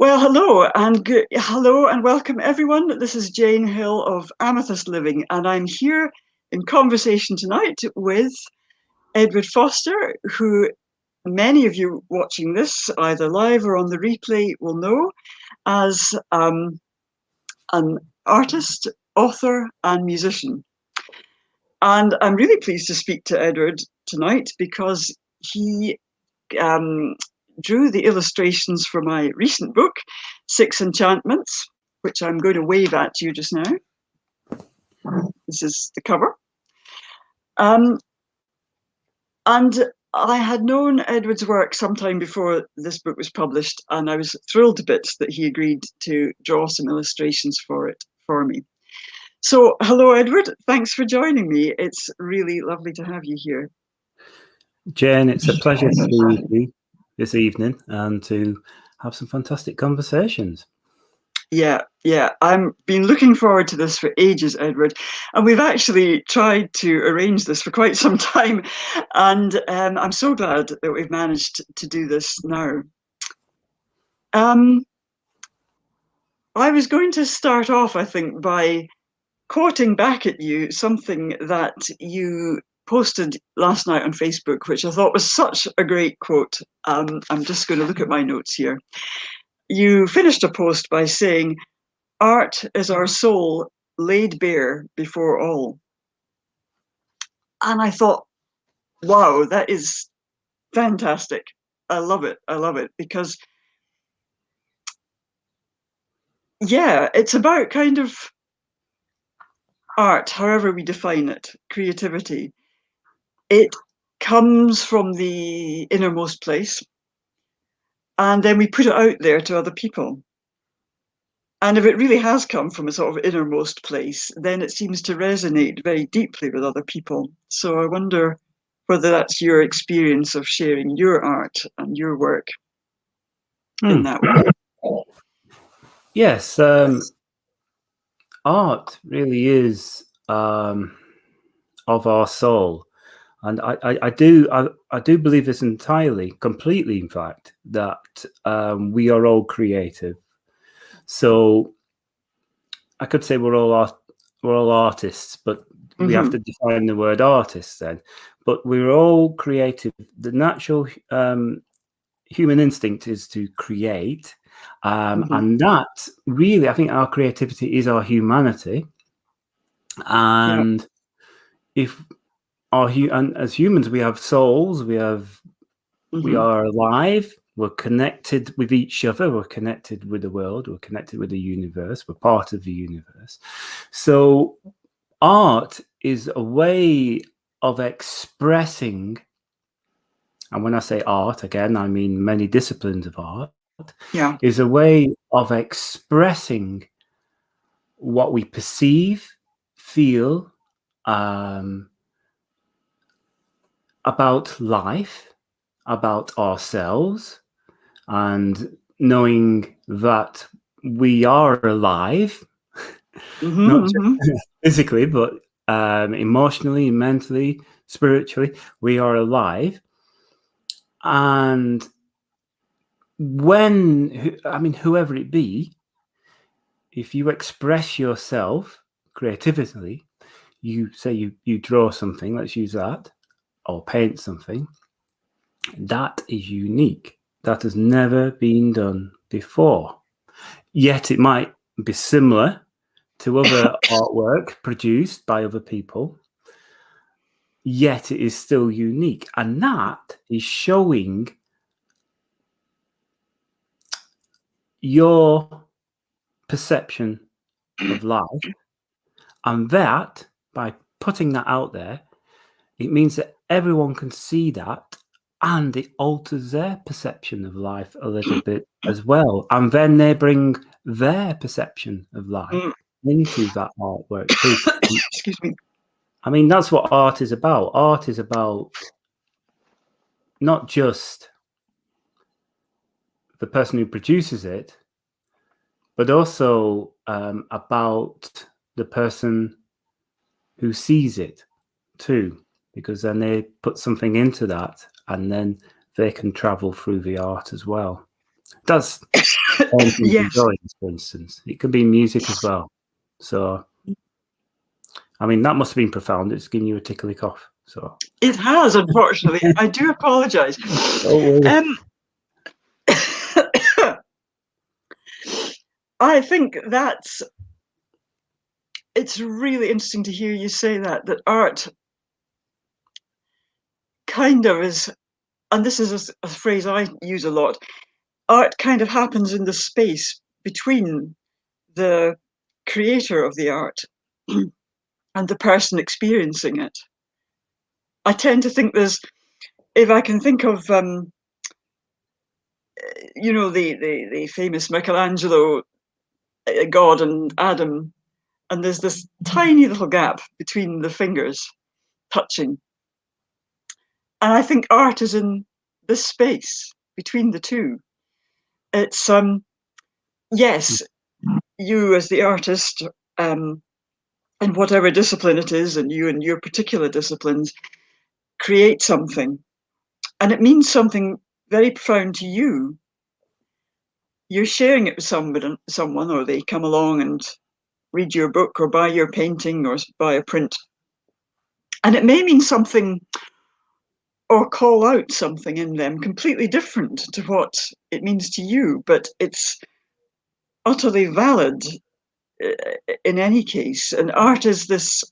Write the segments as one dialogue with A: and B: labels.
A: Well, hello and welcome everyone. This is Jane Hill of Amethyst Living, and I'm here in conversation tonight with Edward Foster, who many of you watching this either live or on the replay will know as an artist, author, and musician. And I'm really pleased to speak to Edward tonight because he drew the illustrations for my recent book, Six Enchantments, which I'm going to wave at you just now. This is the cover. And I had known Edward's work sometime before this book was published, and I was thrilled to bits that he agreed to draw some illustrations for it for me. So, hello, Edward. Thanks for joining me. It's really lovely to have you here.
B: Jane, it's a pleasure to be with you this evening and to have some fantastic conversations.
A: Yeah. I've been looking forward to this for ages, Edward. And we've actually tried to arrange this for quite some time. And I'm so glad that we've managed to do this now. I was going to start off, I think, by quoting back at you something that you posted last night on Facebook, which I thought was such a great quote. I'm just going to look at my notes here. You finished a post by saying, "Art is our soul laid bare before all." And I thought, wow, that is fantastic. I love it because, yeah, it's about kind of art, however we define it, creativity. It comes from the innermost place, and then we put it out there to other people. And if it really has come from a sort of innermost place, then it seems to resonate very deeply with other people. So I wonder whether that's your experience of sharing your art and your work in that way.
B: Yes, art really is of our soul. And I do believe this completely, in fact, that we are all creative. So I could say we're all artists, but we have to define the word artist then. But we're all creative. The natural human instinct is to create, and that really, I think, our creativity is our humanity. And and as humans, we have souls. We are alive. We're connected with each other. We're connected with the world. We're connected with the universe. We're part of the universe. So art is a way of expressing, and when I say art, again, I mean many disciplines of art, is a way of expressing what we perceive, feel about life, about ourselves, and knowing that we are alive, not just physically, but emotionally, mentally, spiritually, we are alive. And whoever it be, if you express yourself creatively, you say you draw something, let's use that, or paint something, that is unique. That has never been done before. Yet it might be similar to other artwork produced by other people, yet it is still unique. And that is showing your perception of life. And that, by putting that out there, it means that everyone can see that, and it alters their perception of life a little bit as well. And then they bring their perception of life into that artwork too.
A: Excuse me.
B: I mean, that's what art is about. Art is about not just the person who produces it, but also about the person who sees it too, because then they put something into that, and then they can travel through the art as well. That's paintings and
A: Yes,
B: drawings, for instance. It could be music as well. So, I mean, that must have been profound. It's giving you a tickly cough. So
A: it has, unfortunately. I do apologise. I think it's really interesting to hear you say that art kind of is, and this is a phrase I use a lot, art kind of happens in the space between the creator of the art and the person experiencing it. I tend to think if I can think of, the famous Michelangelo, God and Adam, and there's this tiny little gap between the fingers touching. And I think art is in this space between the two. It's, yes, you as the artist, in whatever discipline it is, and you in your particular disciplines, create something. And it means something very profound to you. You're sharing it with someone, or they come along and read your book or buy your painting or buy a print. And it may mean something or call out something in them completely different to what it means to you, but it's utterly valid in any case. And art is this,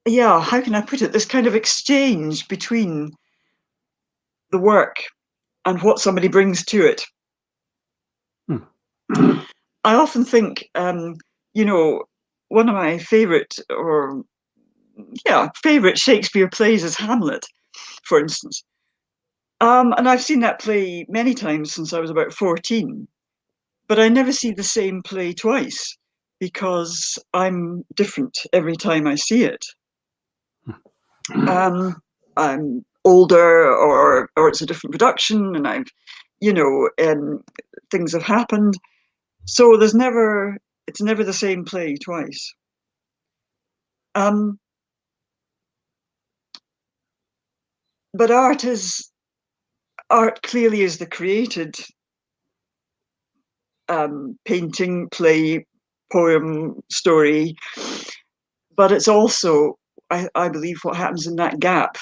A: how can I put it? This kind of exchange between the work and what somebody brings to it. I often think, one of my favorite Shakespeare plays is Hamlet, for instance. And I've seen that play many times since I was about 14, but I never see the same play twice because I'm different every time I see it. I'm older, or it's a different production, and I've, things have happened. So it's never the same play twice. But art clearly is the created painting, play, poem, story, but it's also, I believe, what happens in that gap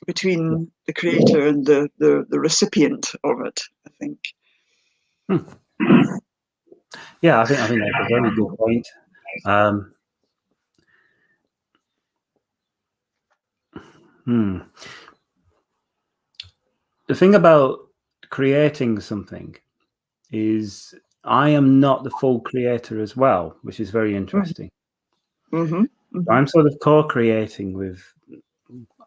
A: between the creator and the recipient of it, I think.
B: Yeah, I think that's a very good point. The thing about creating something is I am not the full creator as well, which is very interesting.
A: Mm-hmm. Mm-hmm.
B: I'm sort of co-creating with,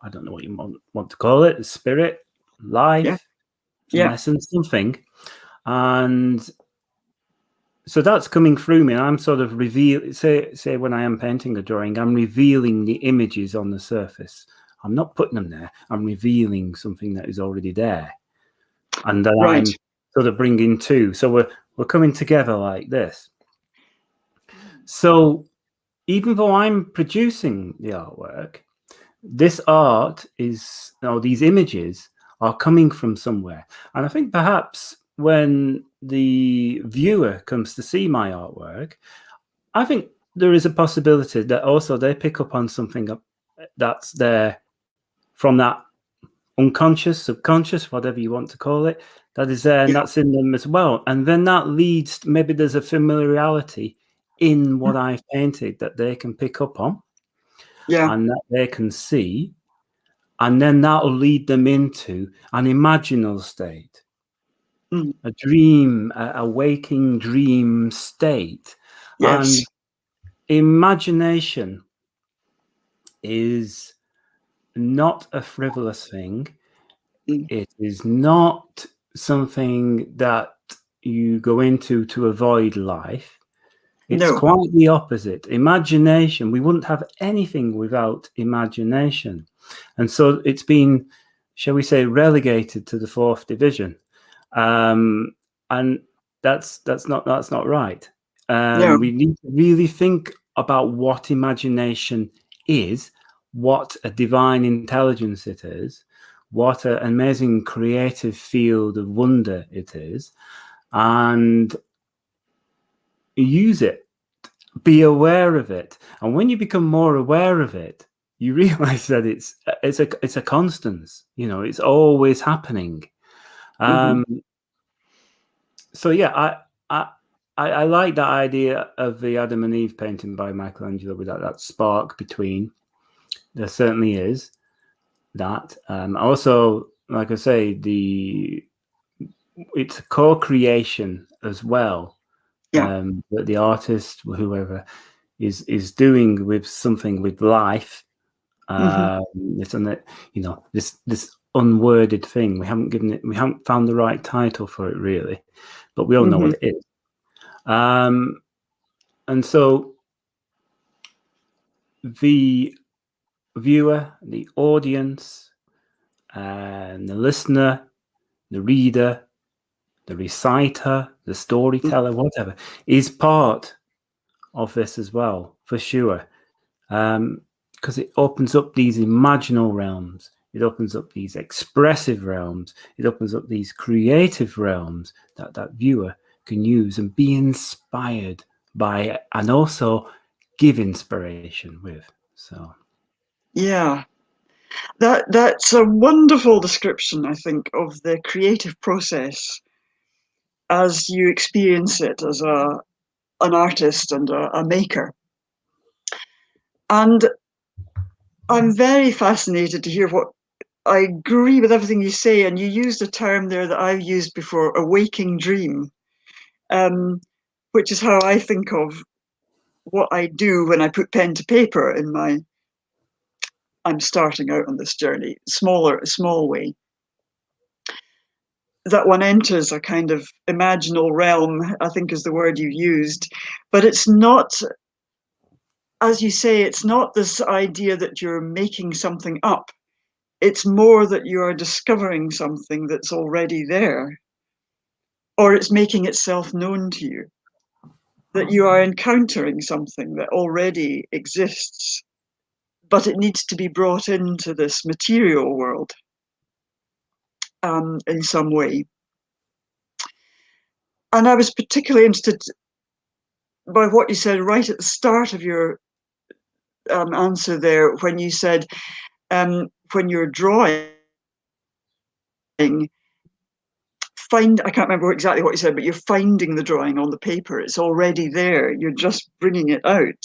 B: I don't know what you want to call it, spirit, life, some essence, something. And so that's coming through me. I'm sort of say when I am painting a drawing, I'm revealing the images on the surface. I'm not putting them there. I'm revealing something that is already there. And then I'm sort of bringing two. So we're coming together like this. So even though I'm producing the artwork, this art is, these images are coming from somewhere. And I think perhaps when the viewer comes to see my artwork, I think there is a possibility that also they pick up on something that's there from that unconscious, subconscious, whatever you want to call it, that is there, and that's in them as well. And then that leads, maybe there's a familiarity in what I've painted that they can pick up on, and that they can see, and then that'll lead them into an imaginal state, a dream, a waking dream state. And imagination is not a frivolous thing. It is not something that you go into to avoid life. It's quite the opposite. Imagination, we wouldn't have anything without imagination. And so it's been, shall we say, relegated to the 4th division. And that's not right. We need to really think about what imagination is, what a divine intelligence it is, what an amazing creative field of wonder it is, and use it. Be aware of it, and when you become more aware of it, you realize that it's a constance. You know, it's always happening. So yeah, I like that idea of the Adam and Eve painting by Michelangelo with that spark between. There certainly is that. Also, like I say, it's a co-creation as well.
A: Yeah.
B: That the artist, whoever, is doing with something with life. It's this unworded thing. We haven't found the right title for it really, but we all know what it is. And so the viewer, the audience, and the listener, the reader, the reciter, the storyteller, whatever, is part of this as well, for sure. Because it opens up these imaginal realms. It opens up these expressive realms. It opens up these creative realms that viewer can use and be inspired by, and also give inspiration with. So,
A: yeah, that's a wonderful description, I think, of the creative process as you experience it as an artist and a maker. And I'm very fascinated to hear what I agree with everything you say. And you used a term there that I've used before, a waking dream, which is how I think of what I do when I put pen to paper I'm starting out on this journey, small way. That one enters a kind of imaginal realm, I think is the word you used, but it's not, as you say, it's not this idea that you're making something up. It's more that you are discovering something that's already there, or it's making itself known to you, that you are encountering something that already exists, but it needs to be brought into this material world in some way. And I was particularly interested by what you said right at the start of your answer there, when you said when you're drawing, I can't remember exactly what you said, but you're finding the drawing on the paper. It's already there. You're just bringing it out.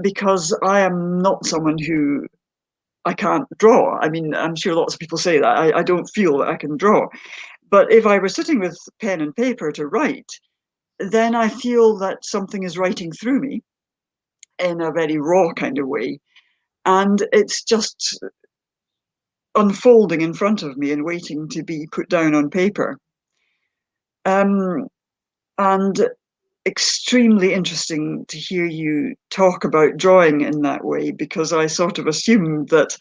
A: Because I am not someone who I can't draw. I mean, I'm sure lots of people say that. I don't feel that I can draw. But if I were sitting with pen and paper to write, then I feel that something is writing through me in a very raw kind of way. And it's just unfolding in front of me and waiting to be put down on paper. And extremely interesting to hear you talk about drawing in that way, because I sort of assumed that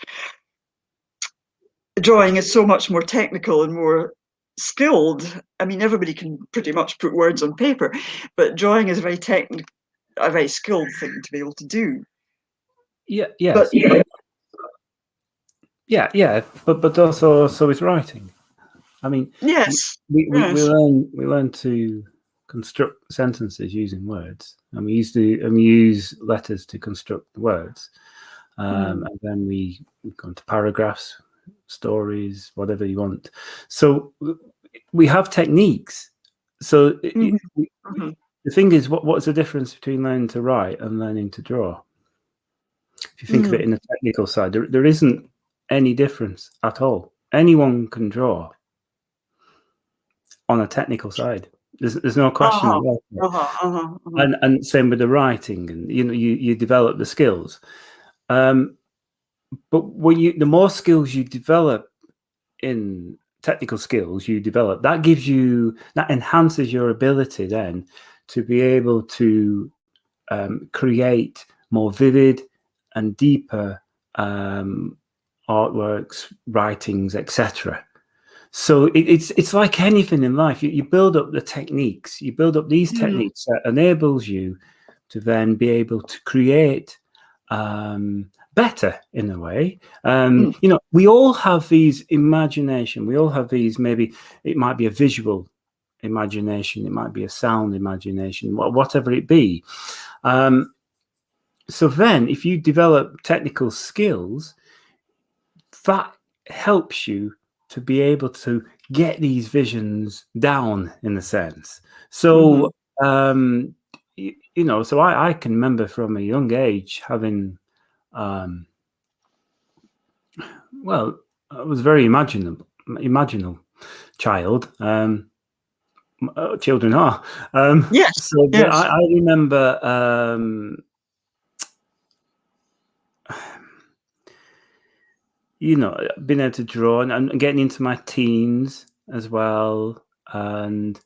A: drawing is so much more technical and more skilled. I mean, everybody can pretty much put words on paper, but drawing is a very technical, a very skilled thing to be able to do.
B: yeah, yes. But also so is writing. I mean,
A: yes,
B: we learn to construct sentences using words, and we use letters to construct words, and then we go into paragraphs, stories, whatever you want. So we have techniques. So the thing is, what's the difference between learning to write and learning to draw? If you think of it in the technical side, there isn't any difference at all. Anyone can draw on a technical side. There's no question about it. And same with the writing, and you develop the skills. But when the more skills you develop in technical skills you develop, that enhances your ability then to be able to create more vivid and deeper artworks, writings, etc. So it's like anything in life. You build up the techniques. You build up these techniques that enables you to then be able to create better better in a way. You know, we all have these imagination. We all have these, maybe it might be a visual imagination, it might be a sound imagination, whatever it be. So then if you develop technical skills, that helps you to be able to get these visions down, in a sense. So you know, so I can remember from a young age having well, I was a very imaginal child. Children are.
A: Yes.
B: So
A: Yes.
B: I remember you know, being able to draw and getting into my teens as well, and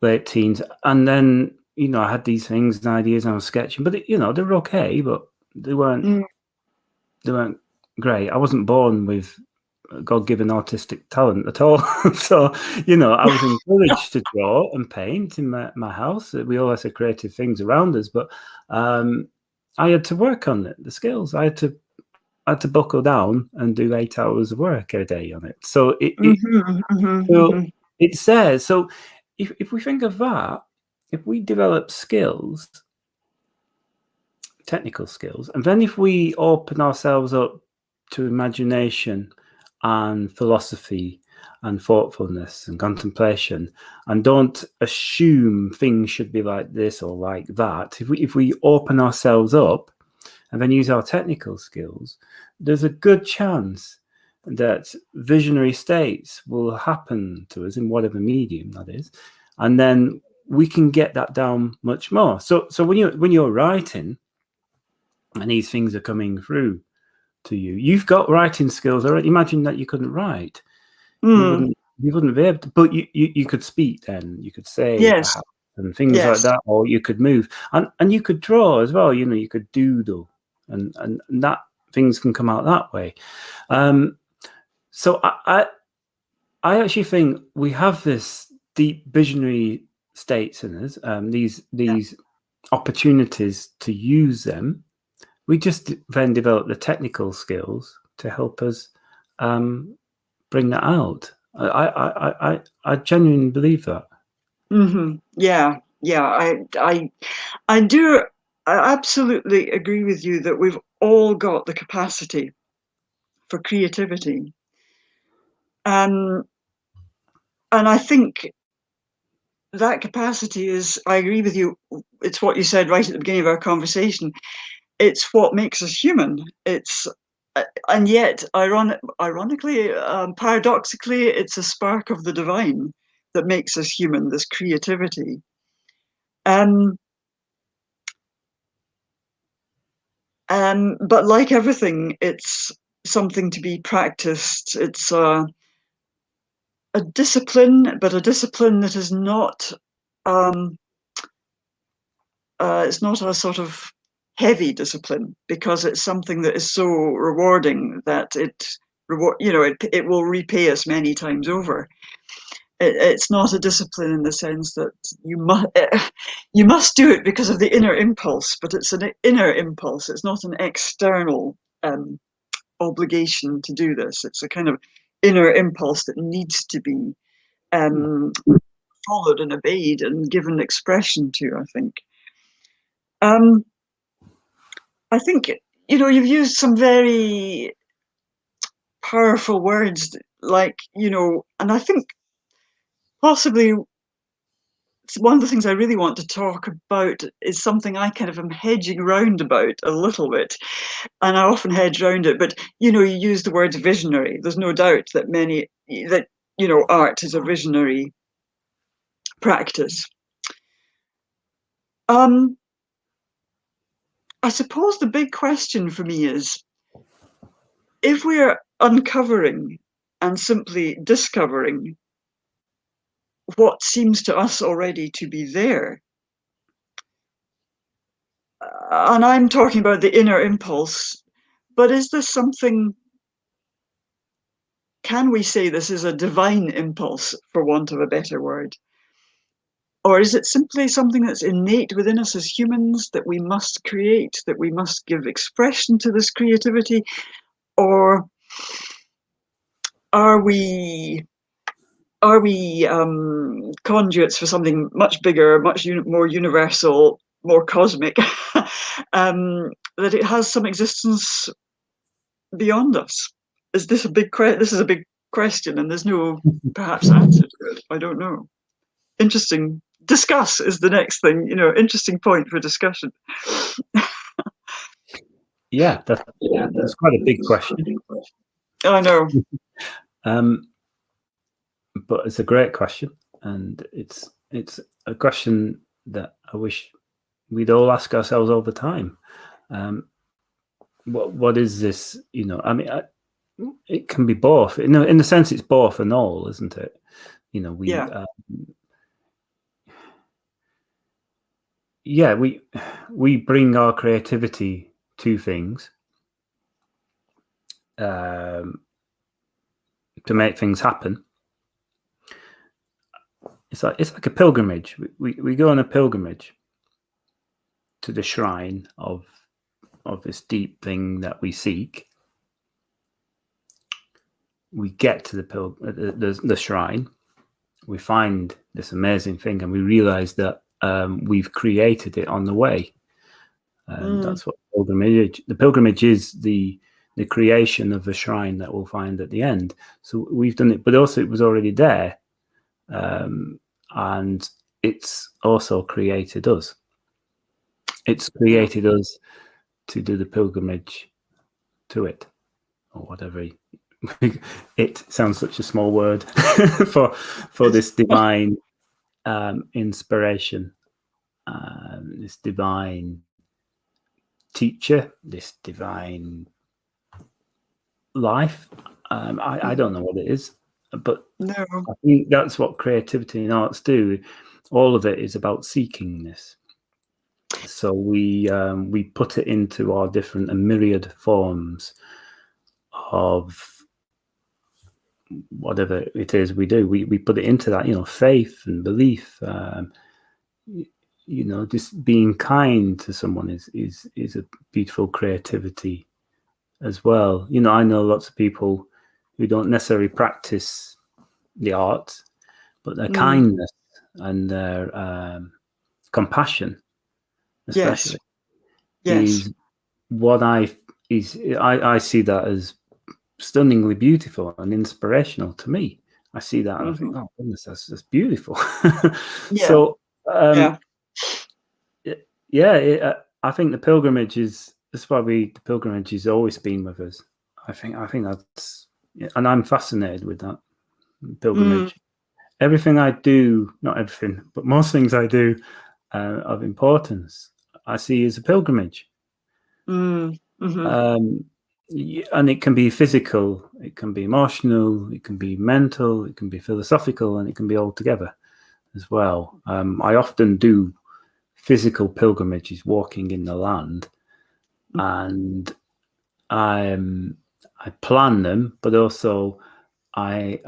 B: late teens, and then, you know, I had these things and ideas and I was sketching, but you know, they were okay, but they weren't great. I wasn't born with God-given artistic talent at all. So, you know, I was encouraged to draw and paint in my house. We all had creative things around us, but I had to work on it, the skills. I had to buckle down and do 8 hours of work a day on it. So it says, so if we think of that, if we develop skills, technical skills, and then if we open ourselves up to imagination and philosophy and thoughtfulness and contemplation, and don't assume things should be like this or like that, if we open ourselves up and then use our technical skills, there's a good chance that visionary states will happen to us in whatever medium that is, and then we can get that down much more. So when you're writing and these things are coming through to you, you've got writing skills already. Imagine that you couldn't write. You wouldn't be able to, but you could speak then, you could say perhaps, and things like that, or you could move, and you could draw as well, you know, you could doodle, and that things can come out that way. So I actually think we have this deep visionary states in us, these opportunities to use them. We just then develop the technical skills to help us bring that out. I genuinely believe that.
A: Yeah. I do. I absolutely agree with you that we've all got the capacity for creativity. And I think that capacity is, I agree with you, it's what you said right at the beginning of our conversation. It's what makes us human. It's and yet, ironically, paradoxically, it's a spark of the divine that makes us human, this creativity. But like everything, it's something to be practiced. It's a discipline, but a discipline that is not. It's not a sort of heavy discipline, because it's something that is so rewarding that it will repay us many times over. It's not a discipline in the sense that you must do it because of the inner impulse, but it's an inner impulse. It's not an external obligation to do this. It's a kind of inner impulse that needs to be followed and obeyed and given expression to, I think. I think, you've used some very powerful words, like, and I think possibly one of the things I really want to talk about is something I kind of am hedging round about a little bit, and I often hedge round it. But you use the word visionary. There's no doubt that art is a visionary practice. I suppose the big question for me is, if we're uncovering and simply discovering what seems to us already to be there, and I'm talking about the inner impulse, but is this something, can we say this is a divine impulse, for want of a better word? Or is it simply something that's innate within us as humans that we must create, that we must give expression to this creativity? Or are we conduits for something much bigger, much more universal, more cosmic, that it has some existence beyond us? Is this a big this is a big question, and there's no perhaps answer to it. I don't know. Interesting. Discuss is the next thing, interesting point for discussion.
B: Yeah, that's quite a big question.
A: I know.
B: But it's a great question, and it's a question that I wish we'd all ask ourselves all the time. What is this? I mean, it can be both. In a sense, it's both and all, isn't it? We bring our creativity to things to make things happen. It's like a pilgrimage. We go on a pilgrimage to the shrine of this deep thing that we seek. We get to the shrine. We find this amazing thing, and we realize that we've created it on the way. That's what the pilgrimage is, the creation of the shrine that we'll find at the end. So we've done it, but also it was already there, and it's also created us. It's created us to do the pilgrimage to it, or whatever. It sounds such a small word for this divine inspiration, this divine teacher, this divine life. I don't know what it is, but
A: no.
B: I think that's what creativity and arts do. All of it is about seeking this. So we put it into our different and myriad forms of whatever it is we do. We put it into that, faith and belief. Just being kind to someone is a beautiful creativity as well. I know lots of people who don't necessarily practice the arts, but their kindness and their compassion, especially, is what I see that as stunningly beautiful and inspirational to me. I see that and I think, oh goodness, that's beautiful. So I think the pilgrimage is, that's why the pilgrimage has always been with us. I think that's, and I'm fascinated with that pilgrimage. Everything I do, not everything, but most things I do of importance, I see as a pilgrimage. And it can be physical, it can be emotional, it can be mental, it can be philosophical, and it can be all together as well. I often do physical pilgrimages, walking in the land, and I plan them, but also I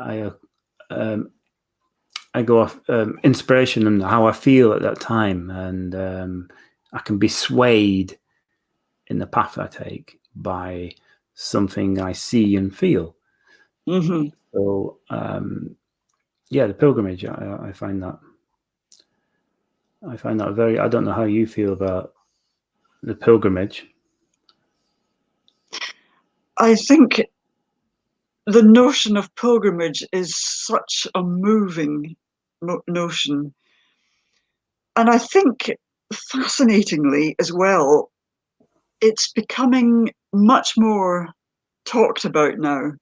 B: go off inspiration and how I feel at that time, and I can be swayed in the path I take by something I see and feel. So the pilgrimage, I find that very, I don't know how you feel about the pilgrimage.
A: I think the notion of pilgrimage is such a moving notion. And I think, fascinatingly as well, it's becoming much more talked about now.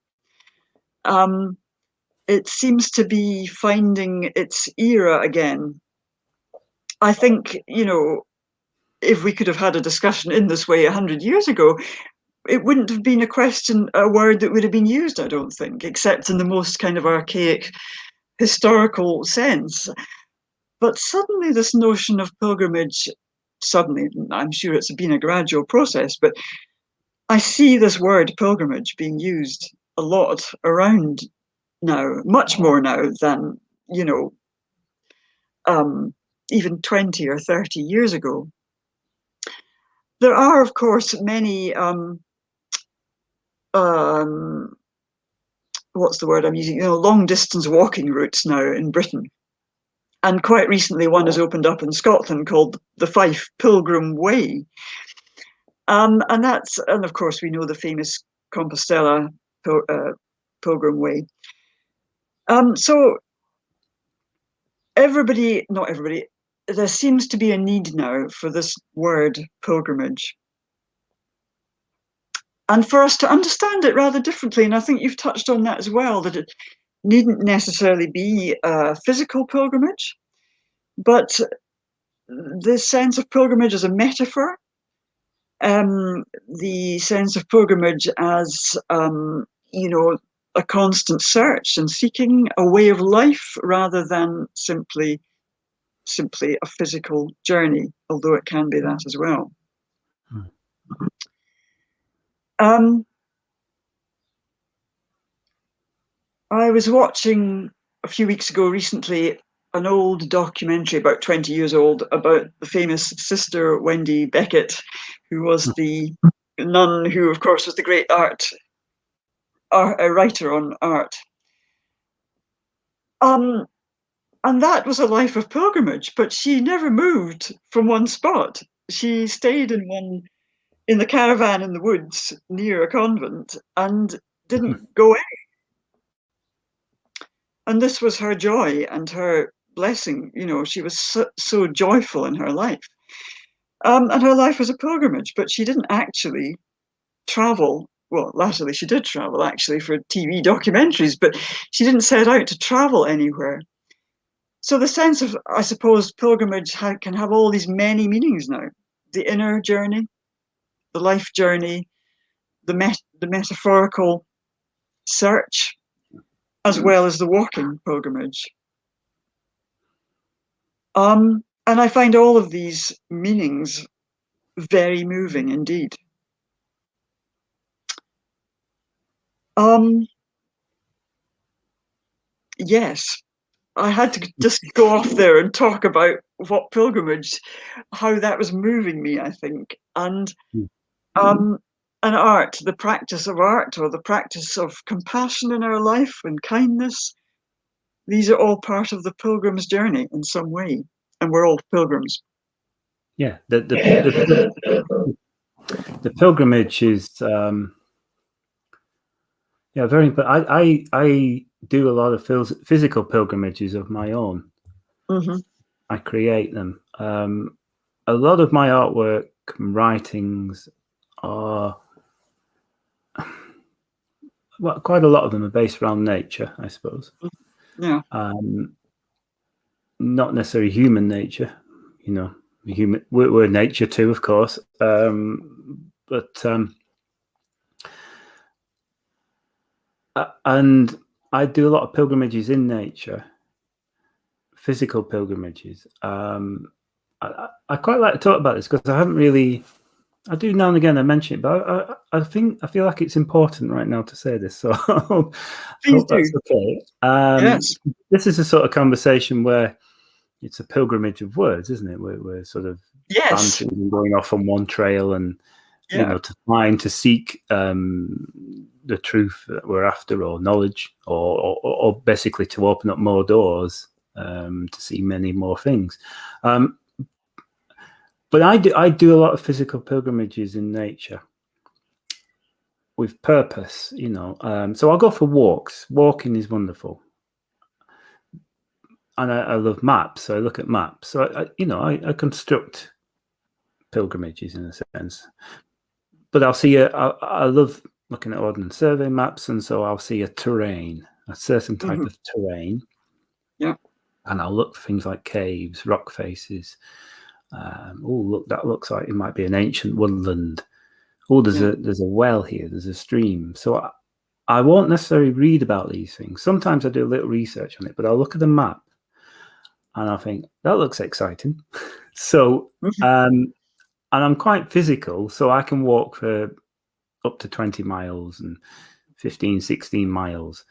A: It seems to be finding its era again. I think, if we could have had a discussion in this way 100 years ago, it wouldn't have been a word that would have been used, I don't think, except in the most kind of archaic historical sense. But suddenly this notion of pilgrimage, I'm sure it's been a gradual process, but I see this word pilgrimage being used a lot around now, much more now than, even 20 or 30 years ago. There are, of course, many, what's the word I'm using, long distance walking routes now in Britain. And quite recently, one has opened up in Scotland called the Fife Pilgrim Way. And of course, we know the famous Compostela Pilgrim Way. So not everybody, there seems to be a need now for this word pilgrimage. And for us to understand it rather differently. And I think you've touched on that as well, that it needn't necessarily be a physical pilgrimage, but the sense of pilgrimage as a metaphor, the sense of pilgrimage as, a constant search and seeking a way of life rather than simply a physical journey, although it can be that as well. I was watching a few weeks ago recently an old documentary, about 20 years old, about the famous Sister Wendy Beckett, who was the nun who, of course, was the great writer on art. And that was a life of pilgrimage, but she never moved from one spot. She stayed in the caravan in the woods near a convent and didn't go any. And this was her joy and her blessing. She was so joyful in her life. And her life was a pilgrimage, but she didn't actually travel. Well, latterly she did travel actually for TV documentaries, but she didn't set out to travel anywhere. So the sense of, I suppose, pilgrimage can have all these many meanings now. The inner journey, the life journey, the metaphorical search, as well as the walking pilgrimage. And I find all of these meanings very moving indeed. Yes, I had to just go off there and talk about what pilgrimage, how that was moving me, I think. And art, the practice of art or the practice of compassion in our life and kindness, these are all part of the pilgrim's journey in some way. And we're all pilgrims.
B: Yeah, the pilgrimage is very important. I do a lot of physical pilgrimages of my own.
A: Mm-hmm.
B: I create them. A lot of my artwork and writings are, well, quite a lot of them are based around nature, I suppose.
A: Yeah.
B: Not necessarily human nature, we're nature too, of course. And I do a lot of pilgrimages in nature, physical pilgrimages. I quite like to talk about this because I haven't really. I do now and again. I mention it, but I feel like it's important right now to say this. So I hope that's okay.
A: Yes.
B: This is a sort of conversation where it's a pilgrimage of words, isn't it? We're sort of bantering and going off on one trail and to seek the truth that we're after, or knowledge, or basically to open up more doors to see many more things. But I do a lot of physical pilgrimages in nature with purpose, so I'll go for walks. Walking is wonderful. And I love maps, so I look at maps. So I construct pilgrimages in a sense. But I'll see I love looking at Ordnance Survey maps, and so I'll see a certain type of terrain.
A: Yeah.
B: And I'll look for things like caves, rock faces. Look, that looks like it might be an ancient woodland. There's a well here. There's a stream. So I won't necessarily read about these things. Sometimes I do a little research on it, but I'll look at the map and I think that looks exciting. So, and I'm quite physical, so I can walk for up to 20 miles and 15, 16 miles.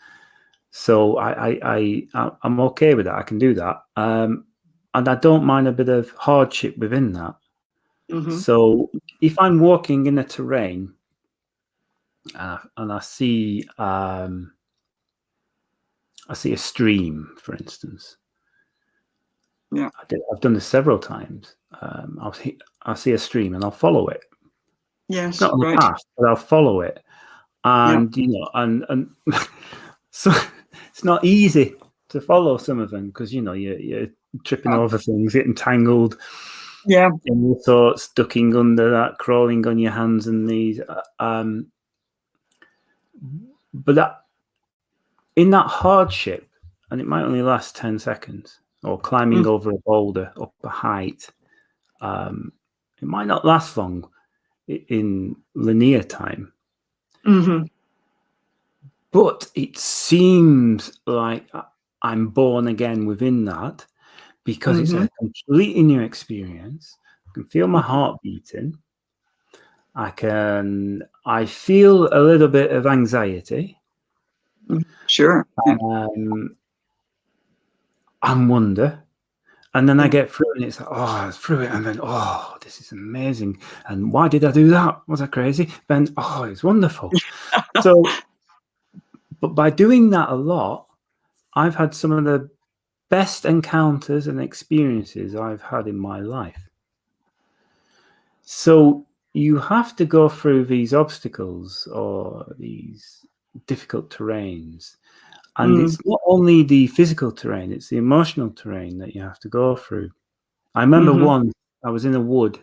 B: So I'm okay with that. I can do that. and I don't mind a bit of hardship within that.
A: Mm-hmm.
B: So if I'm walking in a terrain and I see a stream, for instance.
A: Yeah.
B: I've done this several times. I'll see a stream and I'll follow it. It's
A: Yes.
B: not on the
A: Right.
B: path, but I'll follow it.
A: Yeah.
B: And and so it's not easy to follow some of them because you're tripping over things, getting tangled,
A: Yeah.
B: and all sorts, ducking under that, crawling on your hands and knees. But in that hardship, and it might only last 10 seconds, or climbing over a boulder up a height, it might not last long in linear time.
A: Mm-hmm.
B: But it seems like I'm born again within that because it's a completely new experience. I can feel my heart beating. I feel a little bit of anxiety.
A: Sure. Yeah.
B: And wonder. And then I get through and it's like, oh, I was through it. And then, oh, this is amazing. And why did I do that? Was I crazy? Then, oh, it's wonderful. So, but by doing that a lot, I've had some of the best encounters and experiences I've had in my life. So you have to go through these obstacles or these difficult terrains. And it's not only the physical terrain, it's the emotional terrain that you have to go through. I remember once I was in a wood,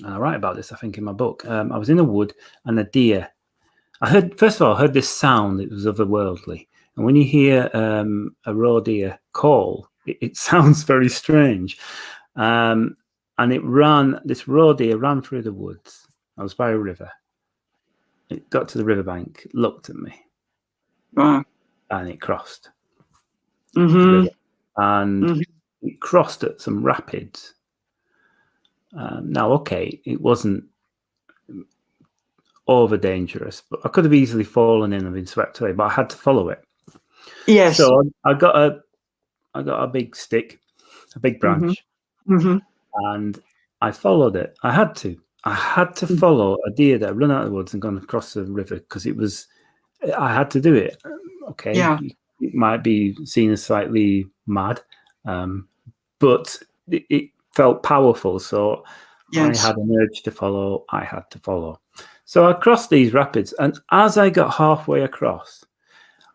B: and I write about this, I think, in my book. I was in a wood and a deer. I heard this sound. It was otherworldly. And when you hear a raw deer call, it sounds very strange. And this raw deer ran through the woods. I was by a river. It got to the riverbank, looked at me, and it crossed the river. And it crossed at some rapids. Now, okay, it wasn't over dangerous, but I could have easily fallen in and been swept away, but I had to follow it.
A: Yes.
B: So I got a big stick, a big branch, and I followed it. I had to follow a deer that had run out of the woods and gone across the river because I had to do it. Okay,
A: Yeah.
B: it might be seen as slightly mad, but it felt powerful. So I had an urge to follow. I had to follow. So I crossed these rapids, and as I got halfway across,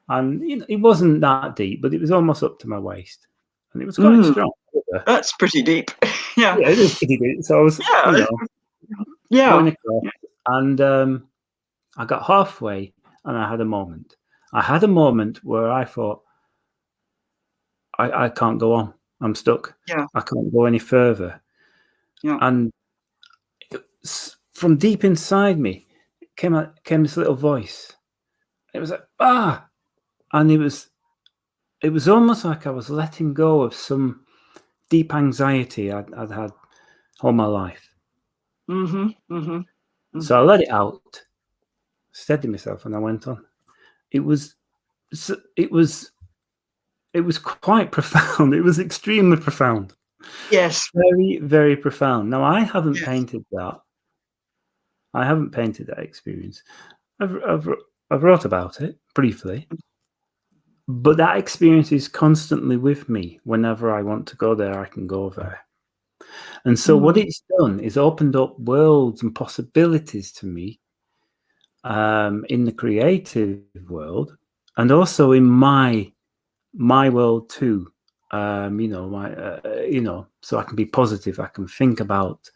B: and it wasn't that deep, but it was almost up to my waist, and it was quite strong.
A: That's pretty deep. Yeah.
B: Yeah, it was pretty deep. So I was, going across, and I got halfway, and I had a moment. I had a moment where I thought, I can't go on. I'm stuck.
A: Yeah.
B: I can't go any further.
A: Yeah.
B: And from deep inside me came this little voice. It was like, and it was almost like I was letting go of some deep anxiety I'd had all my life. So I let it out, steadied myself, and I went on. It was quite profound. It was extremely profound.
A: Yes.
B: Very, very profound. Now, I haven't painted that. I haven't painted that experience. I've wrote about it briefly, but that experience is constantly with me. Whenever I want to go there, I can go there. And so what it's done is opened up worlds and possibilities to me in the creative world, and also in my world too. So I can be positive. I can think about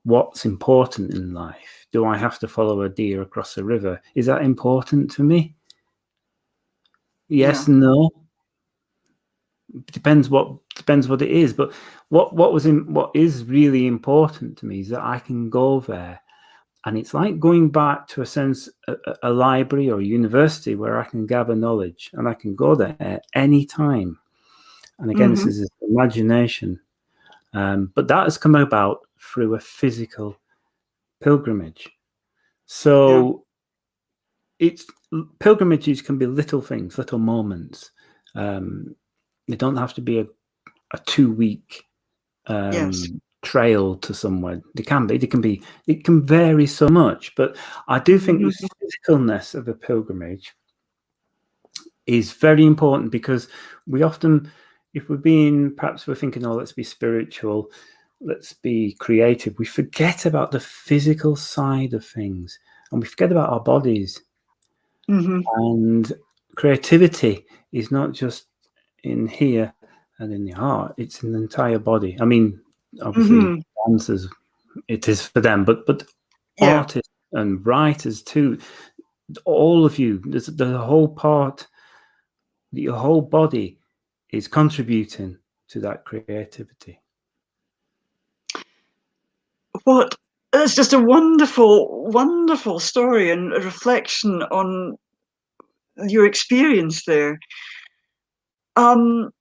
B: what's important in life. Do I have to follow a deer across a river? Is that important to me? Yes, no. Depends what it is. But what is really important to me is that I can go there, and it's like going back to a library or a university where I can gather knowledge, and I can go there at any time. And again, this is imagination, but that has come about through a physical pilgrimage. So pilgrimages can be little things, little moments. They don't have to be a 2-week
A: Yes.
B: trail to somewhere. It can vary so much, but I do think the physicalness of a pilgrimage is very important, because we often, if perhaps we're thinking, oh, let's be spiritual, let's be creative, we forget about the physical side of things, and we forget about our bodies. And creativity is not just in here and in the heart, it's in the entire body. I mean, obviously dancers, it is for them, but artists and writers too, all of you, the whole part, your whole body is contributing to that creativity.
A: It's just a wonderful, wonderful story and a reflection on your experience there. And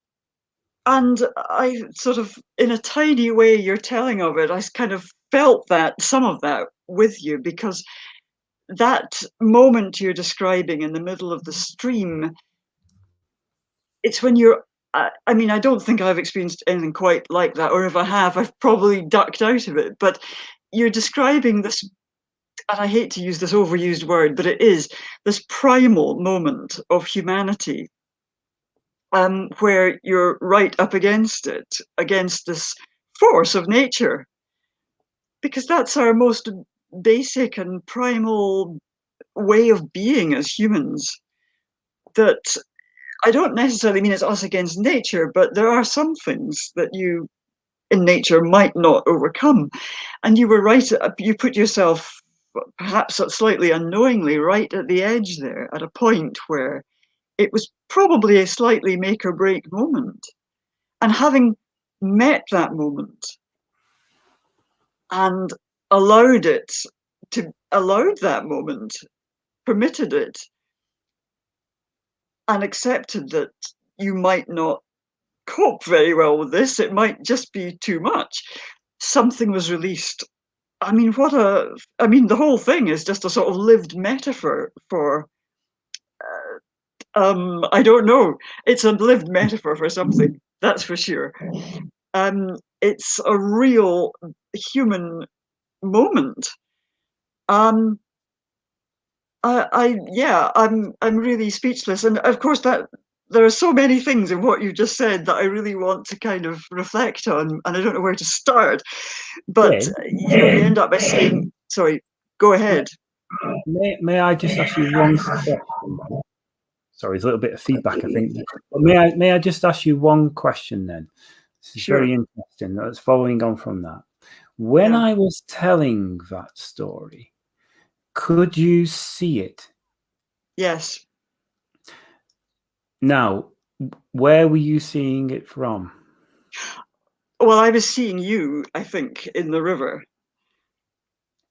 A: I sort of, in a tiny way, you're telling of it, I kind of felt some of that with you, because that moment you're describing in the middle of the stream, it's when you're, I mean, I don't think I've experienced anything quite like that, or if I have, I've probably ducked out of it, but you're describing this, and I hate to use this overused word, but it is this primal moment of humanity, where you're right up against it, against this force of nature, because that's our most basic and primal way of being as humans. That I don't necessarily mean it's us against nature, but there are some things that you in nature might not overcome. And you were right, you put yourself perhaps slightly unknowingly right at the edge there, at a point where it was probably a slightly make or break moment. And having met that moment and allowed that moment, permitted it, and accepted that you might not cope very well with this, it might just be too much, something was released. I mean, the whole thing is just a sort of lived metaphor for, I don't know, it's a lived metaphor for something, that's for sure. It's a real human moment. I'm really speechless, and of course that there are so many things in what you just said that I really want to kind of reflect on, and I don't know where to start. But you end up by saying, "Sorry, go ahead."
B: May I just ask you one question? Sorry, there's a little bit of feedback, I think. But may I just ask you one question then? This is very interesting. That's following on from that. When I was telling that story, could you see it?
A: Yes.
B: Now, where were you seeing it from?
A: Well, I was seeing you, I think, in the river.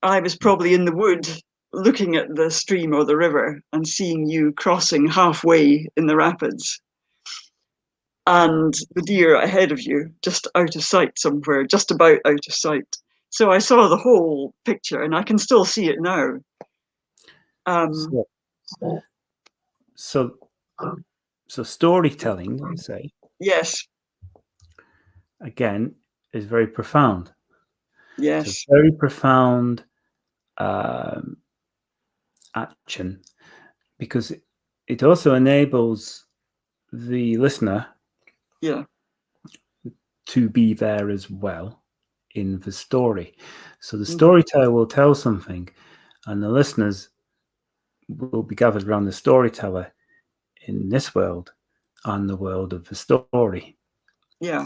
A: I was probably in the wood looking at the stream or the river and seeing you crossing halfway in the rapids, and the deer ahead of you, just out of sight somewhere, just about out of sight. So I saw the whole picture, and I can still see it now.
B: So storytelling, let's say,
A: yes,
B: again, is very profound.
A: yes,
B: it's a very profound action, because it also enables the listener to be there as well in the story. So the storyteller will tell something, and the listeners will be gathered around the storyteller in this world and the world of the story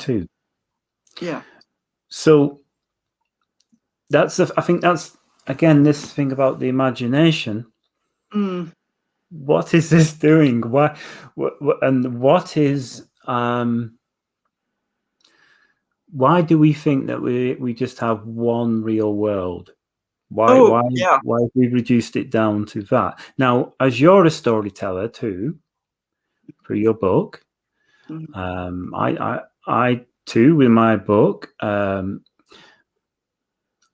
B: too. So I think that's, again, this thing about the imagination. What is this doing? Why? And what is? Why do we think that we just have one real world? Why have we reduced it down to that? Now, as you're a storyteller too, for your book, I too, with my book,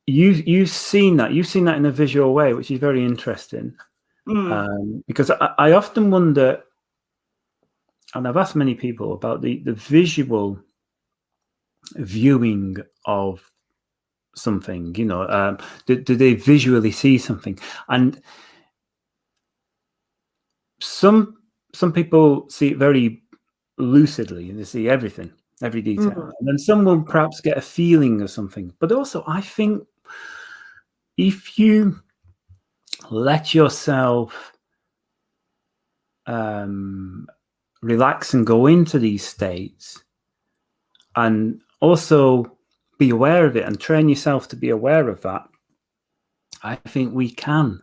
B: you've seen that in a visual way, which is very interesting. Because I often wonder, and I've asked many people about the visual viewing of something? Do they visually see something? And some people see it very lucidly, and they see everything, every detail. And then some will perhaps get a feeling of something. But also, I think if you let yourself relax and go into these states, and also be aware of it and train yourself to be aware of that, I think we can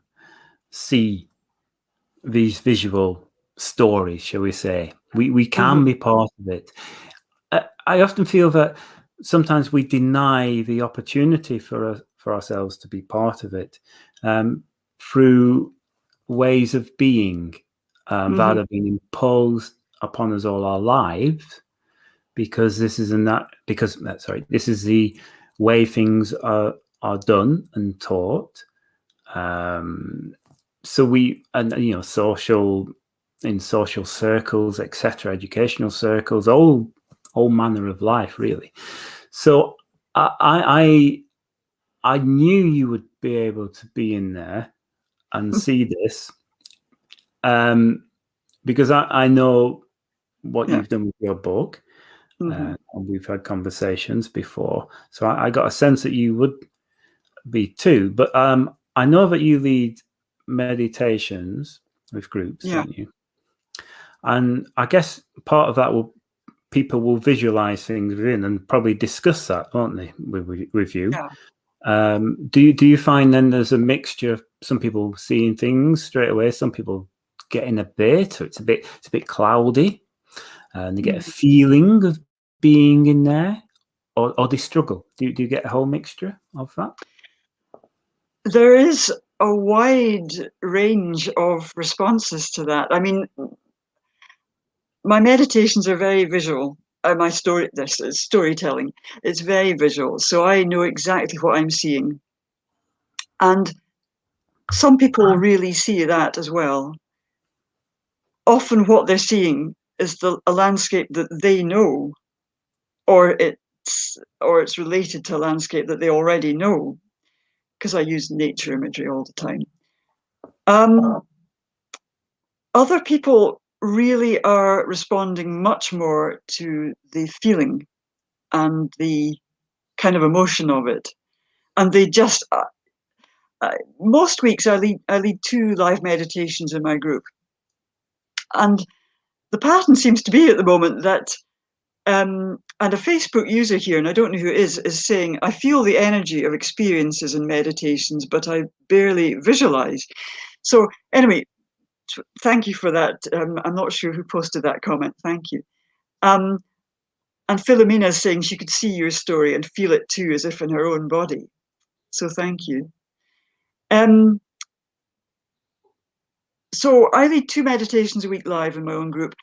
B: see these visual stories, shall we say. We can be part of it. I often feel that sometimes we deny the opportunity for ourselves to be part of it through ways of being that have been imposed upon us all our lives, because this is this is the way things are done and taught. So we, and in social circles, etc., educational circles, all manner of life, really. So I knew you would be able to be in there and see this, because I know what you've done with your book, and we've had conversations before. So I got a sense that you would be too. But I know that you lead meditations with groups, don't you? And I guess part of that people will visualize things within and probably discuss that, won't they, with you?
A: Yeah.
B: Do you find then there's a mixture of some people seeing things straight away, some people getting a bit, or it's a bit cloudy, and they get a feeling of being in there, or they struggle? Do you get a whole mixture of that?
A: There is a wide range of responses to that. I mean, my meditations are very visual. This is storytelling. It's very visual, so I know exactly what I'm seeing. And some people really see that as well. Often what they're seeing is a landscape that they know, or it's related to a landscape that they already know, because I use nature imagery all the time. Other people really are responding much more to the feeling and the kind of emotion of it. And they just, most weeks I lead 2 live meditations in my group. And the pattern seems to be at the moment that, and a Facebook user here, and I don't know who it is saying, I feel the energy of experiences in meditations, but I barely visualize. So anyway, thank you for that. I'm not sure who posted that comment. Thank you. And Philomena is saying she could see your story and feel it too, as if in her own body. So thank you. So I lead 2 meditations a week live in my own group.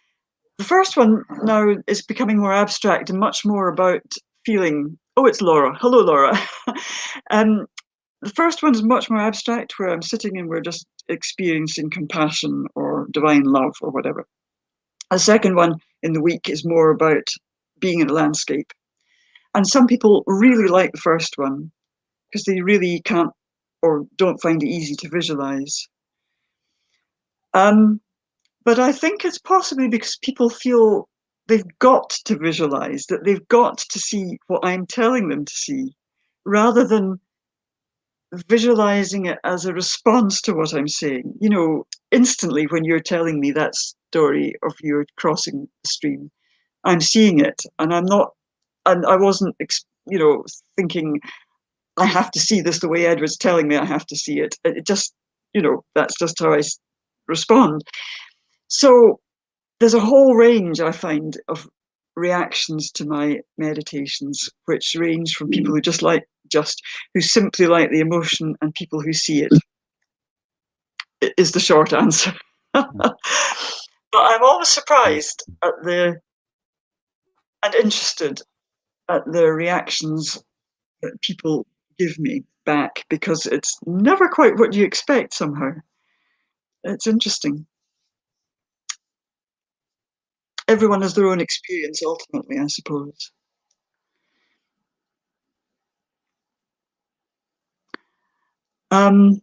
A: The first one now is becoming more abstract and much more about feeling. Oh, it's Laura. Hello, Laura. The first one is much more abstract, where I'm sitting and we're just experiencing compassion or divine love or whatever. The second one in the week is more about being in a landscape. And some people really like the first one because they really can't or don't find it easy to visualize. But I think it's possibly because people feel they've got to visualize, that they've got to see what I'm telling them to see, rather than visualizing it as a response to what I'm saying. You know, instantly when you're telling me that story of you crossing the stream, I'm seeing it, and I wasn't, thinking I have to see this the way Edward's telling me I have to see it. It just, that's just how I respond. So there's a whole range, I find, of reactions to my meditations, which range from people who simply like the emotion, and people who see it. It is the short answer. But I'm always surprised and interested at the reactions that people give me back, because it's never quite what you expect somehow. It's interesting. Everyone has their own experience ultimately, I suppose. And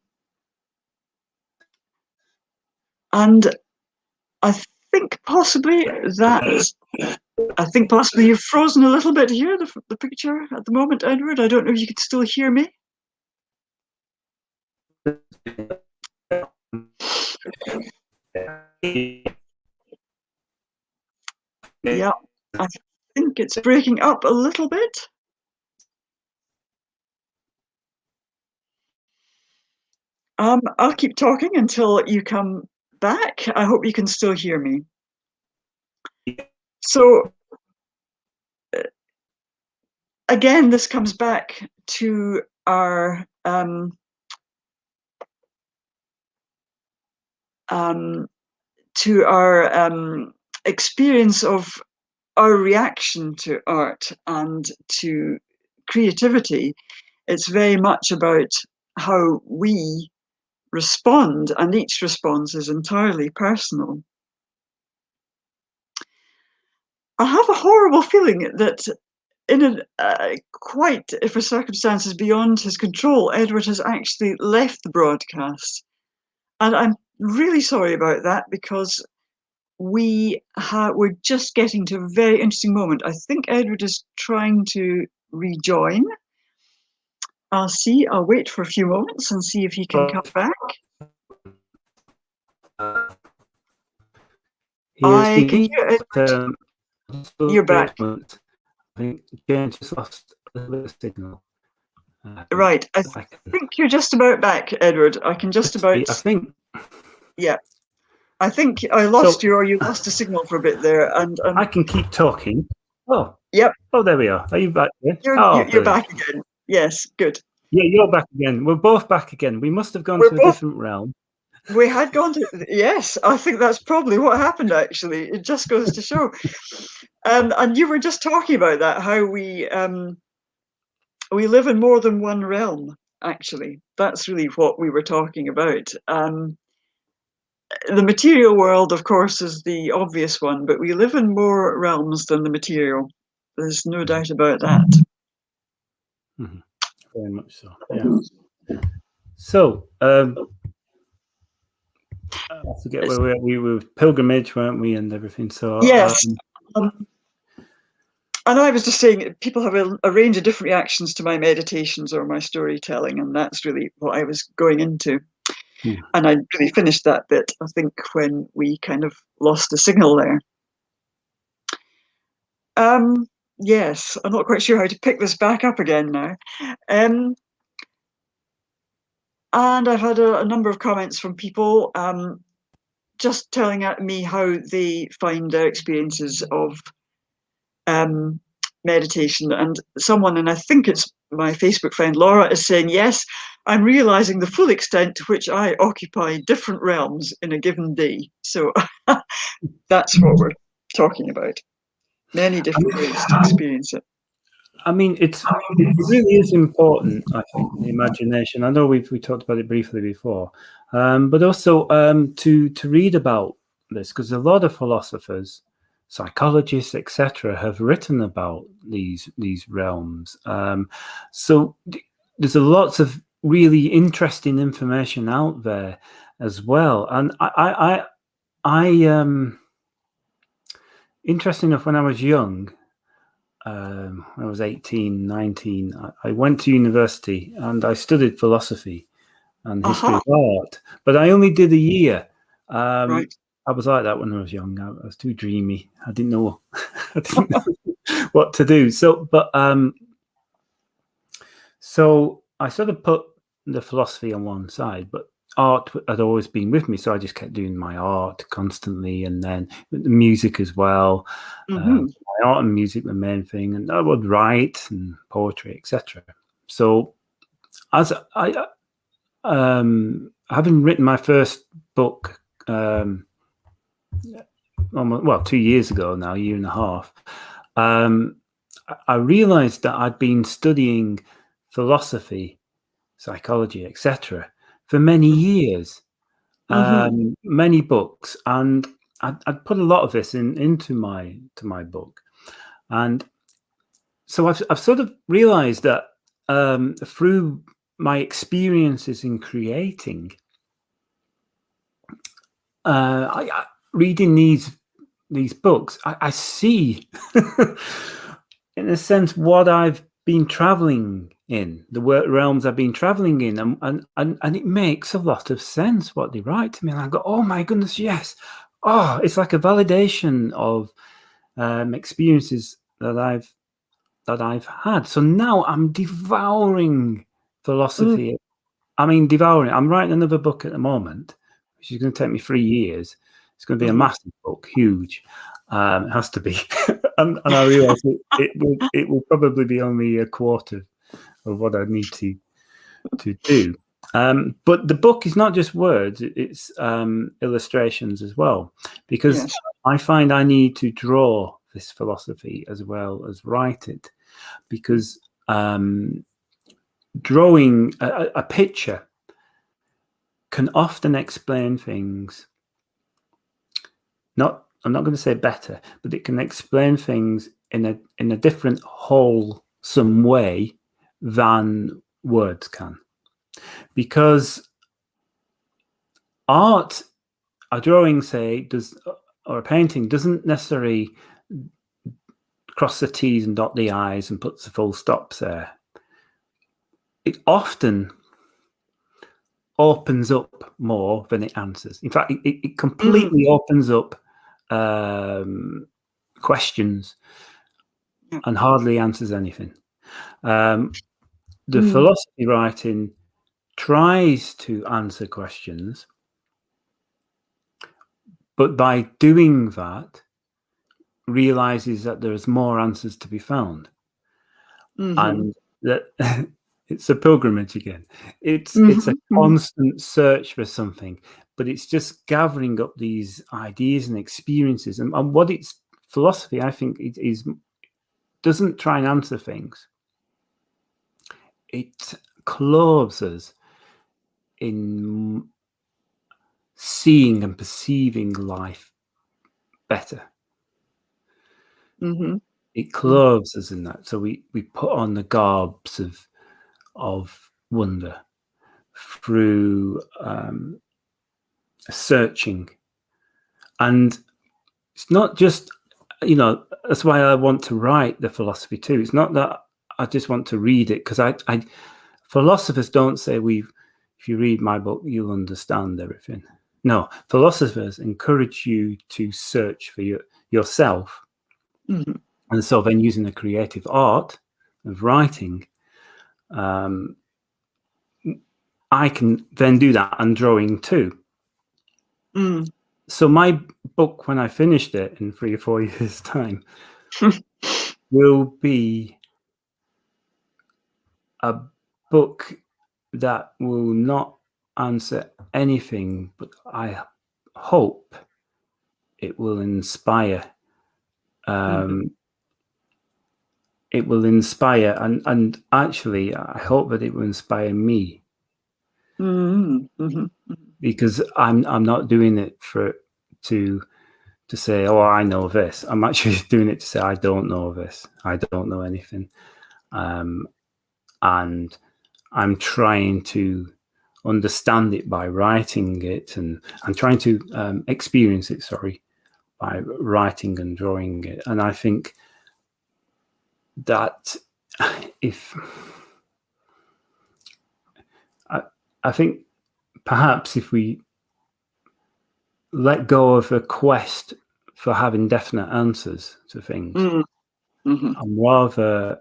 A: I think possibly you've frozen a little bit here, the picture at the moment, Edward. I don't know if you can still hear me. Yeah, I think it's breaking up a little bit. I'll keep talking until you come back. I hope you can still hear me. So again, this comes back to our experience of our reaction to art and to creativity. It's very much about how we respond, and each response is entirely personal. I have a horrible feeling that in quite for circumstances beyond his control, Edward has actually left the broadcast. And I'm really sorry about that, because we're just getting to a very interesting moment. I think Edward is trying to rejoin. I'll wait for a few moments and see if he can come back. I can hear Edward. You're back.
B: I think Jane just lost a little bit of signal.
A: Right, I think you're just about back, Edward. I can just about.
B: I think.
A: Yeah, I think I lost you, or you lost a signal for a bit there, and
B: I can keep talking. Oh,
A: yep.
B: Oh, there we are. Are you back there?
A: You're back again. Yes, good.
B: Yeah, you're back again. We're both back again. We must have gone to a different realm.
A: We had gone to, yes, I think that's probably what happened, actually. It just goes to show. And you were just talking about that, how we live in more than one realm, actually. That's really what we were talking about. The material world, of course, is the obvious one, but we live in more realms than the material. There's no doubt about that.
B: Mm-hmm. Very much so, yeah. So, I forget where we were pilgrimage, weren't we, and everything. So
A: yes, and I was just saying, people have a range of different reactions to my meditations or my storytelling, and that's really what I was going into. And I really finished that bit, I think, when we kind of lost the signal there. Yes, I'm not quite sure how to pick this back up again now. And I've had a number of comments from people just telling me how they find their experiences of meditation. And someone, and I think it's my Facebook friend Laura, is saying, yes, I'm realizing the full extent to which I occupy different realms in a given day. So that's what we're talking about. Many different ways to experience it.
B: I mean, it really is important, I think, the imagination. I know we talked about it briefly before, but also to read about this, because a lot of philosophers, psychologists, etc., have written about these realms. So there's lots of really interesting information out there as well. And I interesting enough, when I was young, when I was 18, 19, I went to university and I studied philosophy and history of art, but I only did a year.
A: Right.
B: I was like that when I was young. I was too dreamy. I didn't know, what to do. So I sort of put the philosophy on one side, but art had always been with me, so I just kept doing my art constantly, and then the music as well. My art and music were the main thing, and I would write and poetry, etc. So as I having written my first book almost 2 years ago now, a year and a half, I realized that I'd been studying philosophy, psychology, etc., for many years, many books, and I'd put a lot of this into my book, and so I've sort of realized that through my experiences in creating, reading these books, I see, in a sense, what I've been traveling in, the realms I've been traveling in, and it makes a lot of sense what they write to me. And I go, oh my goodness, yes. Oh, it's like a validation of experiences that I've had. So now I'm devouring philosophy. I mean, devouring. I'm writing another book at the moment, which is going to take me 3 years. It's going to be a massive book, huge. It has to be, and I realise it will probably be only a quarter of what I need to do. But the book is not just words; it's illustrations as well, because I find I need to draw this philosophy as well as write it, because drawing a picture can often explain things. I'm not going to say better, but it can explain things in a different, wholesome way than words can. Because art, a drawing, say, or a painting, doesn't necessarily cross the T's and dot the I's and puts the full stops there. It often opens up more than it answers. In fact, it completely opens up questions and hardly answers anything. The philosophy writing tries to answer questions, but by doing that, realizes that there's more answers to be found, and that it's a pilgrimage again. It's a constant search for something, but it's just gathering up these ideas and experiences. And what it's philosophy, I think, is doesn't try and answer things. It clothes us in seeing and perceiving life better. It clothes us in that. So we put on the garbs of wonder through searching. And it's not just, that's why I want to write the philosophy too. It's not that I just want to read it, because I philosophers don't say if you read my book, you'll understand everything. No, philosophers encourage you to search for yourself. And so then using the creative art of writing, I can then do that, and drawing too. So my book, when I finished it in 3 or 4 years' time, will be a book that will not answer anything, but I hope it will inspire. It will inspire, and actually, I hope that it will inspire me, because I'm not doing it to say, oh, I know this. I'm actually doing it to say, I don't know this. I don't know anything, and I'm trying to understand it by writing it, and I'm trying to experience it. By writing and drawing it, and I think that I think perhaps if we let go of a quest for having definite answers to things, and rather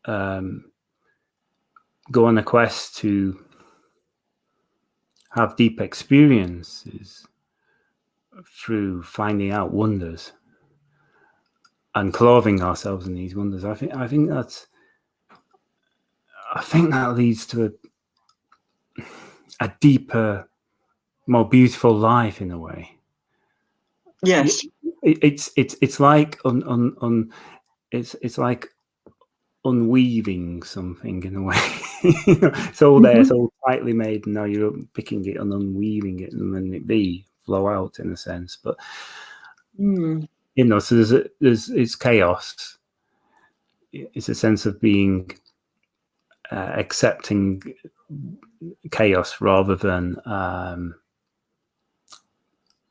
B: go on a quest to have deep experiences through finding out wonders and clothing ourselves in these wonders, I think that leads to a deeper, more beautiful life in a way.
A: Yes,
B: it's like it's like unweaving something in a way. It's all there, it's all tightly made, and now you're picking it and unweaving it, and then it flow out in a sense. But so it's chaos. It's a sense of being accepting chaos rather than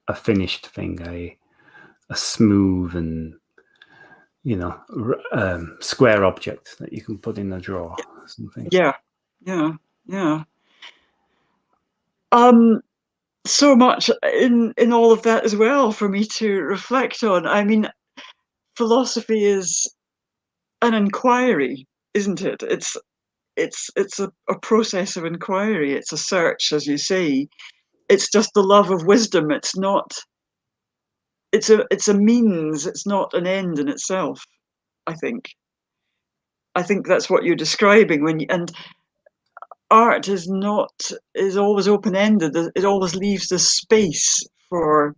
B: a finished thing, a smooth and square object that you can put in a drawer or something.
A: Yeah. So much in all of that as well for me to reflect on. I mean, philosophy is an inquiry, isn't it? It's a process of inquiry. It's a search, as you say. It's just the love of wisdom. It's not. It's a means. It's not an end in itself. I think. I think that's what you're describing and art is always open ended. It always leaves the space for.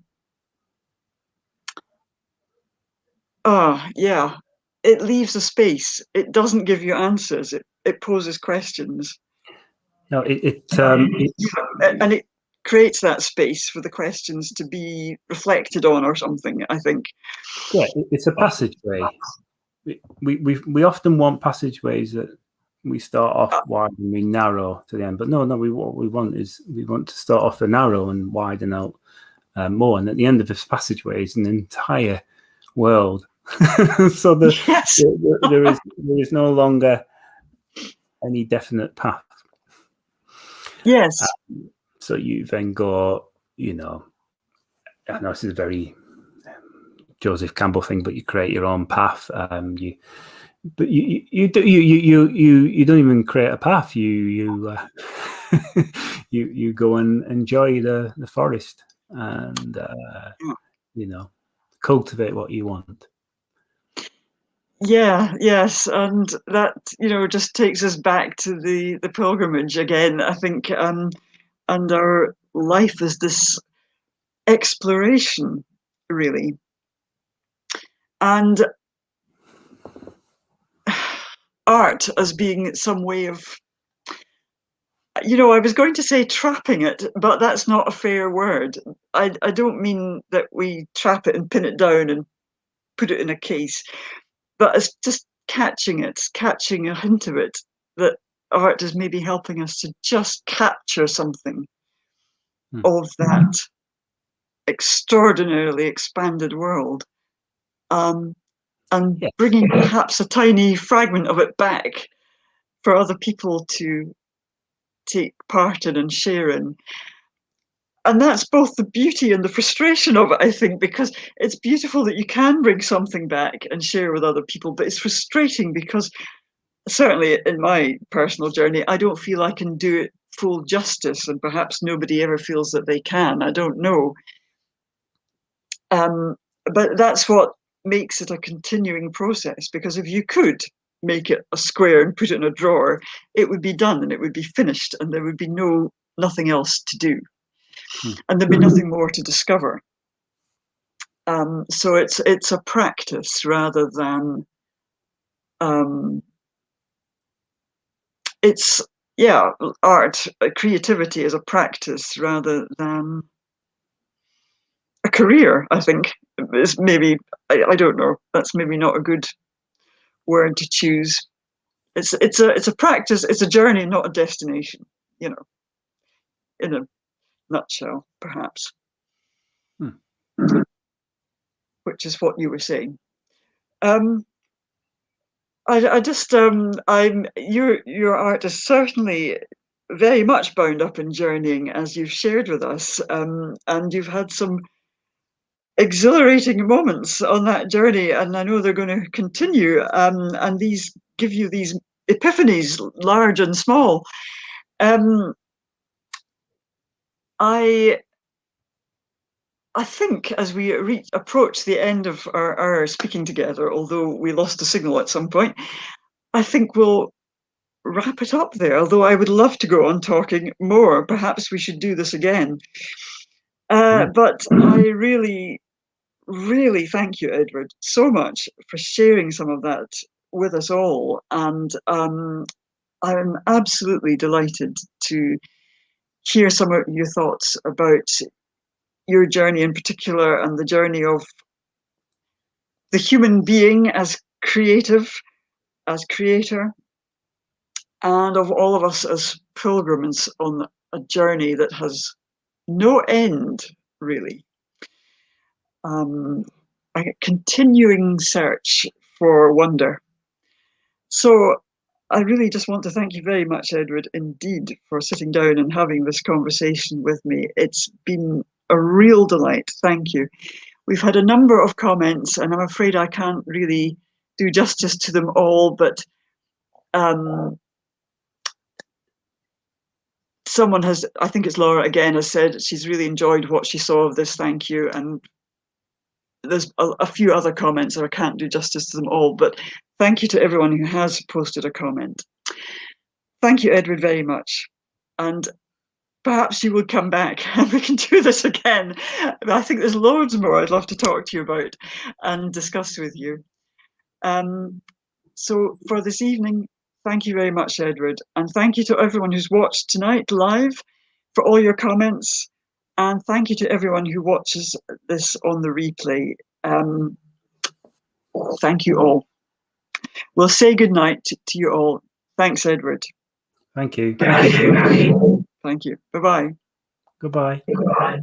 A: Yeah. It leaves a space. It doesn't give you answers. It poses questions.
B: No,
A: and it creates that space for the questions to be reflected on or something, I think.
B: Yeah, it's a passageway. We often want passageways that we start off wide and we narrow to the end, but no, what we want to start off narrow and widen out more, and at the end of this passageway is an entire world. So there is no longer any definite path.
A: Yes.
B: So you then go, I know this is a very Joseph Campbell thing, but you create your own path. You don't even create a path. You you go and enjoy the forest and cultivate what you want.
A: Yeah, yes, and that just takes us back to the pilgrimage again. I think, and our life is this exploration, really, and art as being some way of, I was going to say trapping it, but that's not a fair word. I don't mean that we trap it and pin it down and put it in a case, but it's just catching a hint of it, that art is maybe helping us to just capture something of that extraordinarily expanded world, and bringing perhaps a tiny fragment of it back for other people to take part in and share in. And that's both the beauty and the frustration of it, I think, because it's beautiful that you can bring something back and share with other people, but it's frustrating because certainly in my personal journey, I don't feel I can do it full justice, and perhaps nobody ever feels that they can. I don't know. But that's what makes it a continuing process, because if you could make it a square and put it in a drawer, it would be done and it would be finished and there would be nothing else to do. And there'd be nothing more to discover. So it's a practice rather than art, creativity is a practice rather than a career. I think is maybe I don't know. That's maybe not a good word to choose. It's a practice. It's a journey, not a destination. In a nutshell, perhaps. Which is what you were saying. I just your art is certainly very much bound up in journeying, as you've shared with us, and you've had some exhilarating moments on that journey, and I know they're going to continue, and these give you these epiphanies, large and small. I think as we approach the end of our speaking together, although we lost the signal at some point, I think we'll wrap it up there, although I would love to go on talking more. Perhaps we should do this again. But I really, really thank you, Edward, so much for sharing some of that with us all. And I'm absolutely delighted to hear some of your thoughts about your journey in particular, and the journey of the human being as creative, as creator, and of all of us as pilgrims on a journey that has no end, really. A continuing search for wonder. So I really just want to thank you very much, Edward, indeed, for sitting down and having this conversation with me. It's been a real delight. Thank you. We've had a number of comments, and I'm afraid I can't really do justice to them all, but someone has, I think it's Laura again, has said she's really enjoyed what she saw of this. Thank you. And there's a few other comments, and I can't do justice to them all, but thank you to everyone who has posted a comment. Thank you, Edward, very much. And perhaps you will come back and we can do this again. I think there's loads more I'd love to talk to you about and discuss with you. So for this evening, thank you very much, Edward. And thank you to everyone who's watched tonight live for all your comments. And thank you to everyone who watches this on the replay. Thank you all. We'll say goodnight to you all. Thanks, Edward.
B: Thank you.
A: Thank you. Bye-bye.
B: Goodbye.
A: Goodbye.